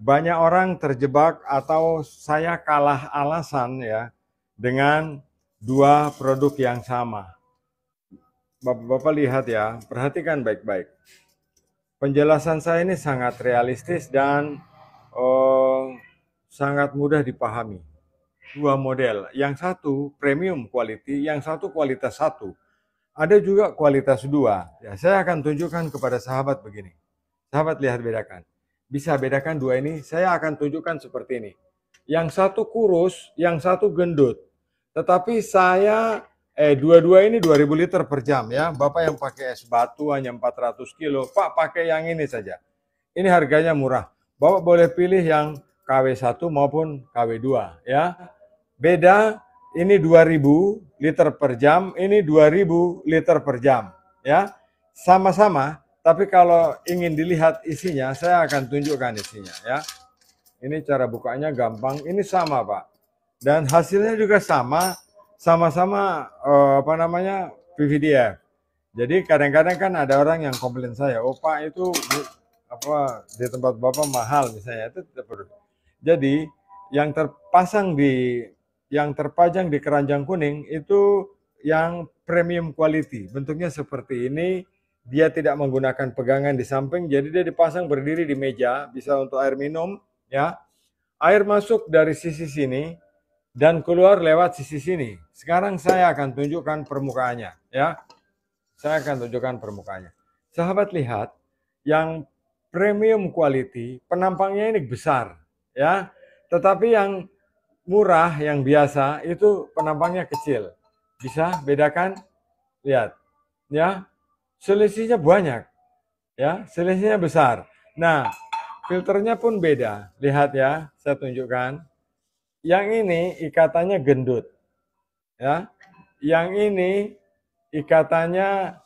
banyak orang terjebak atau saya kalah alasan ya dengan dua produk yang sama. Bapak-bapak lihat ya, perhatikan baik-baik. Penjelasan saya ini sangat realistis dan eh, sangat mudah dipahami. Dua model, yang satu premium quality, yang satu kualitas satu. Ada juga kualitas dua. Ya, saya akan tunjukkan kepada sahabat begini. Sahabat lihat bedakan. Bisa bedakan dua ini, saya akan tunjukkan seperti ini. Yang satu kurus, yang satu gendut. Tetapi saya dua-dua ini 2000 liter per jam ya. Bapak yang pakai es batu hanya 400 kilo, Pak pakai yang ini saja. Ini harganya murah. Bapak boleh pilih yang KW1 maupun KW2 ya. Beda, ini 2000 liter per jam, ini 2000 liter per jam ya. Sama-sama, tapi kalau ingin dilihat isinya, saya akan tunjukkan isinya ya. Ini cara bukanya gampang, ini sama Pak. Dan hasilnya juga sama, sama-sama PVDF. Jadi kadang-kadang kan ada orang yang komplain saya, oh Pak itu di tempat Bapak mahal misalnya, itu tidak perlu. Jadi yang terpajang di keranjang kuning itu yang premium quality. Bentuknya seperti ini, dia tidak menggunakan pegangan di samping, jadi dia dipasang berdiri di meja, bisa untuk air minum ya. Air masuk dari sisi sini dan keluar lewat sisi sini. Sekarang saya akan tunjukkan permukaannya ya. Saya akan tunjukkan permukaannya. Sahabat lihat, yang premium quality penampangnya ini besar ya. Tetapi yang murah, yang biasa itu penampangnya kecil. Bisa bedakan? Lihat. Ya. Selisihnya banyak. Ya, selisihnya besar. Nah, filternya pun beda. Lihat ya, saya tunjukkan. Yang ini ikatannya gendut. Ya. Yang ini ikatannya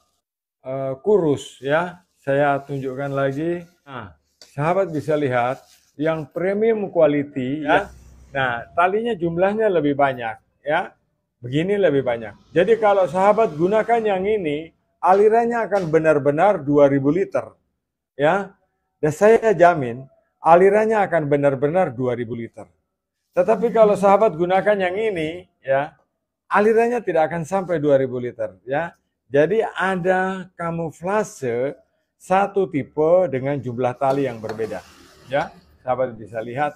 kurus ya. Saya tunjukkan lagi. Nah, sahabat bisa lihat yang premium quality ya. Nah, talinya jumlahnya lebih banyak ya. Begini lebih banyak. Jadi kalau sahabat gunakan yang ini, alirannya akan benar-benar 2000 liter ya. Dan saya jamin alirannya akan benar-benar 2000 liter. Tetapi kalau sahabat gunakan yang ini ya, alirannya tidak akan sampai 2000 liter ya. Jadi ada kamuflase satu tipe dengan jumlah tali yang berbeda ya. Sahabat bisa lihat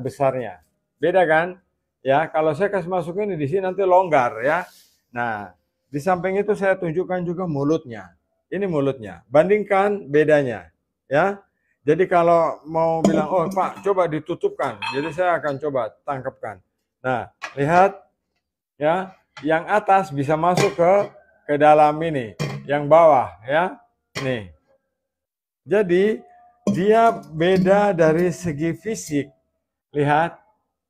besarnya. Beda kan? Ya, kalau saya kasih masukin di sini nanti longgar ya. Nah, di samping itu saya tunjukkan juga mulutnya. Ini mulutnya. Bandingkan bedanya ya. Jadi kalau mau bilang, oh Pak, coba ditutupkan. Jadi saya akan coba tangkapkan. Nah, lihat ya, yang atas bisa masuk ke dalam ini, yang bawah ya. Nih. Jadi dia beda dari segi fisik. Lihat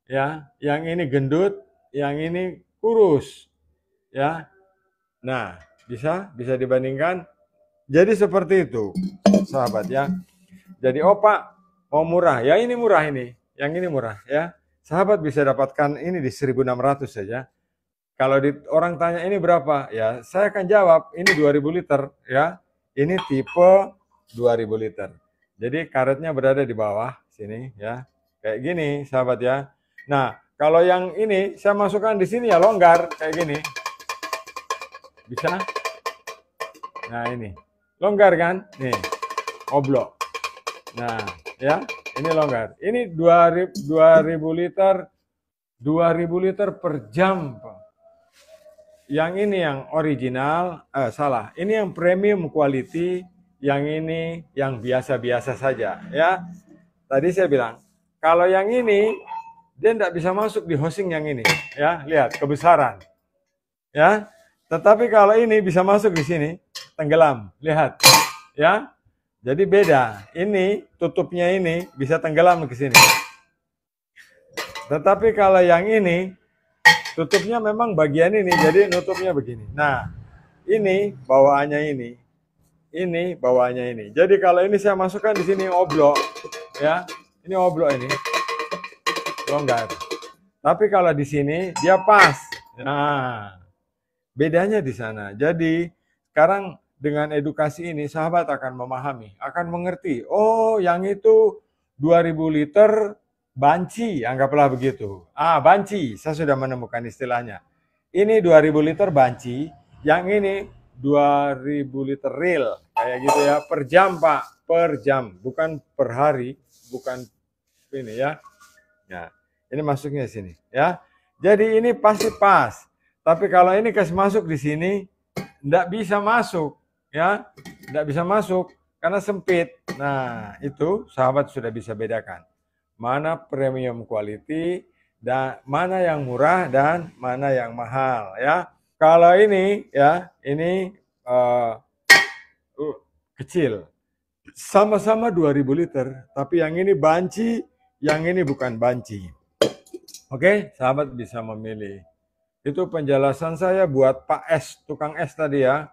ya, yang ini gendut, yang ini kurus. Ya. Nah, bisa dibandingkan. Jadi seperti itu, sahabat ya. Jadi oh Pak, mau murah. Ya ini murah ini. Yang ini murah ya. Sahabat bisa dapatkan ini di 1600 saja. Kalau orang tanya ini berapa? Ya, saya akan jawab ini 2000 liter ya. Ini tipe 2000 liter. Jadi karetnya berada di bawah sini ya. Kayak gini, sahabat ya. Nah, kalau yang ini saya masukkan di sini ya longgar kayak gini. Bisa? Nah, ini. Longgar kan? Nih. Oblok. Nah, ya. Ini longgar. Ini 2000 liter 2000 liter per jam, Pak. Yang ini yang original, salah. Ini yang premium quality, yang ini yang biasa-biasa saja, ya. Tadi saya bilang, kalau yang ini dia tidak bisa masuk di housing yang ini, ya. Lihat kebesaran, ya. Tetapi kalau ini bisa masuk di sini, tenggelam. Lihat, ya. Jadi beda. Ini tutupnya ini bisa tenggelam ke sini. Tetapi kalau yang ini tutupnya memang bagian ini, jadi nutupnya begini. Nah, ini bawaannya ini bawaannya ini. Jadi kalau ini saya masukkan di sini oblok, ya, ini oblok ini, longgar. Tapi kalau di sini dia pas. Nah, bedanya di sana. Jadi sekarang dengan edukasi ini sahabat akan memahami, akan mengerti. Oh, yang itu 2000 liter banci, anggaplah begitu. Banci, saya sudah menemukan istilahnya. Ini 2000 liter banci, yang ini 2000 liter real, kayak gitu ya, per jam Pak, per jam, bukan per hari, bukan ini ya. Ya, ini masuknya sini ya. Jadi ini pasti pas. Tapi kalau ini kasih masuk di sini, tidak bisa masuk ya, tidak bisa masuk karena sempit. Nah, itu sahabat sudah bisa bedakan mana premium quality dan mana yang murah dan mana yang mahal ya. Kalau ini ya, ini kecil. Sama-sama 2000 liter, tapi yang ini banci, yang ini bukan banci. Oke, sahabat bisa memilih. Itu penjelasan saya buat Pak S, tukang es tadi ya.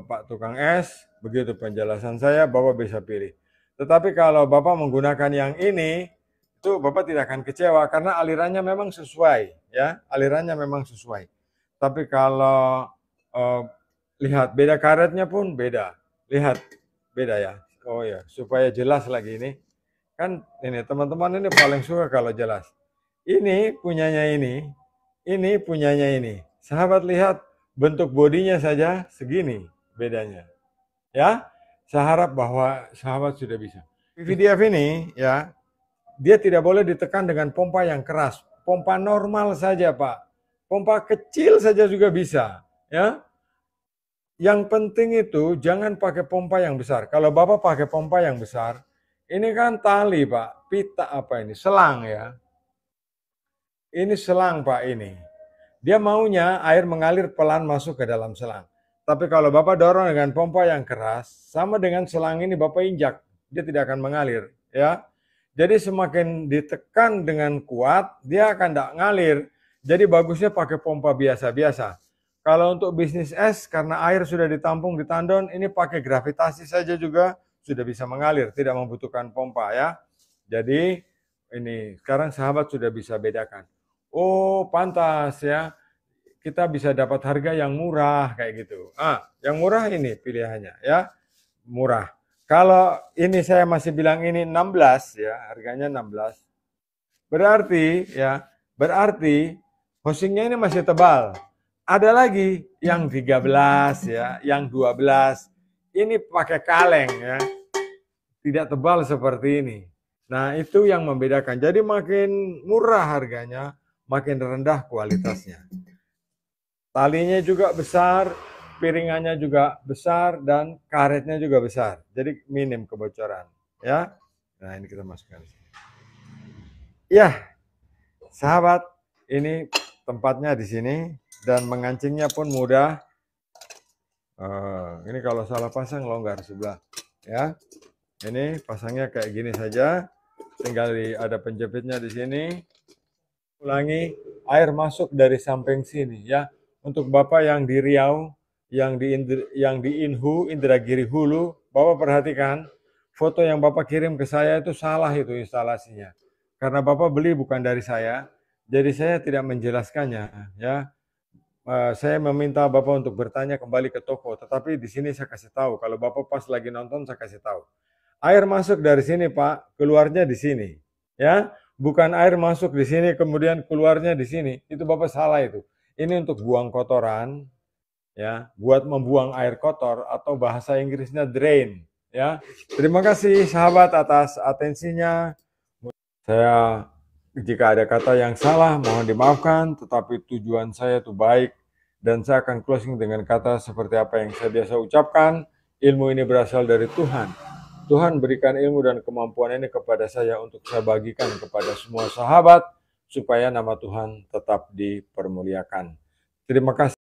Pak tukang es, begitu penjelasan saya, Bapak bisa pilih. Tetapi kalau Bapak menggunakan yang ini, itu Bapak tidak akan kecewa karena alirannya memang sesuai, ya, alirannya memang sesuai. Tapi kalau lihat beda karetnya pun beda, lihat beda ya. Oh ya, supaya jelas lagi ini. Kan ini teman-teman ini paling suka kalau jelas. Ini punyanya ini punyanya ini. Sahabat lihat bentuk bodinya saja segini bedanya. Ya, saya harap bahwa sahabat sudah bisa. PVDF ini ya, dia tidak boleh ditekan dengan pompa yang keras. Pompa normal saja Pak. Pompa kecil saja juga bisa. Ya, yang penting itu jangan pakai pompa yang besar. Kalau Bapak pakai pompa yang besar, ini kan tali Pak, pita apa ini, selang ya. Ini selang Pak ini. Dia maunya air mengalir pelan masuk ke dalam selang. Tapi kalau Bapak dorong dengan pompa yang keras, sama dengan selang ini Bapak injak, dia tidak akan mengalir. Ya. Jadi semakin ditekan dengan kuat, dia akan tidak ngalir. Jadi bagusnya pakai pompa biasa-biasa. Kalau untuk bisnis es, karena air sudah ditampung di tandon, ini pakai gravitasi saja juga sudah bisa mengalir, tidak membutuhkan pompa ya. Jadi ini sekarang sahabat sudah bisa bedakan. Oh, pantas ya. Kita bisa dapat harga yang murah kayak gitu. Yang murah ini pilihannya ya. Murah. Kalau ini saya masih bilang ini 16 ya, harganya 16. Berarti housingnya ini masih tebal. Ada lagi yang 13 ya, yang 12. Ini pakai kaleng ya. Tidak tebal seperti ini. Nah, itu yang membedakan. Jadi makin murah harganya, makin rendah kualitasnya. Talinya juga besar, piringannya juga besar, dan karetnya juga besar. Jadi minim kebocoran. Ya, nah ini kita masukkan di sini. Ya, sahabat, ini tempatnya di sini dan mengancingnya pun mudah. Ini kalau salah pasang longgar sebelah. Ya, ini pasangnya kayak gini saja. Tinggal ada penjepitnya di sini. Ulangi, air masuk dari samping sini ya. Untuk Bapak yang di Riau, yang di Inhu, Indragiri Hulu, Bapak perhatikan foto yang Bapak kirim ke saya itu salah itu instalasinya. Karena Bapak beli bukan dari saya, jadi saya tidak menjelaskannya ya. Saya meminta Bapak untuk bertanya kembali ke toko, tetapi di sini saya kasih tahu. Kalau Bapak pas lagi nonton saya kasih tahu. Air masuk dari sini Pak, keluarnya di sini. Ya, bukan air masuk di sini kemudian keluarnya di sini. Itu Bapak salah itu. Ini untuk buang kotoran, ya, buat membuang air kotor atau bahasa Inggrisnya drain, ya. Terima kasih sahabat atas atensinya. Saya jika ada kata yang salah mohon dimaafkan, tetapi tujuan saya itu baik dan saya akan closing dengan kata seperti apa yang saya biasa ucapkan. Ilmu ini berasal dari Tuhan. Tuhan berikan ilmu dan kemampuan ini kepada saya untuk saya bagikan kepada semua sahabat supaya nama Tuhan tetap dipermuliakan. Terima kasih.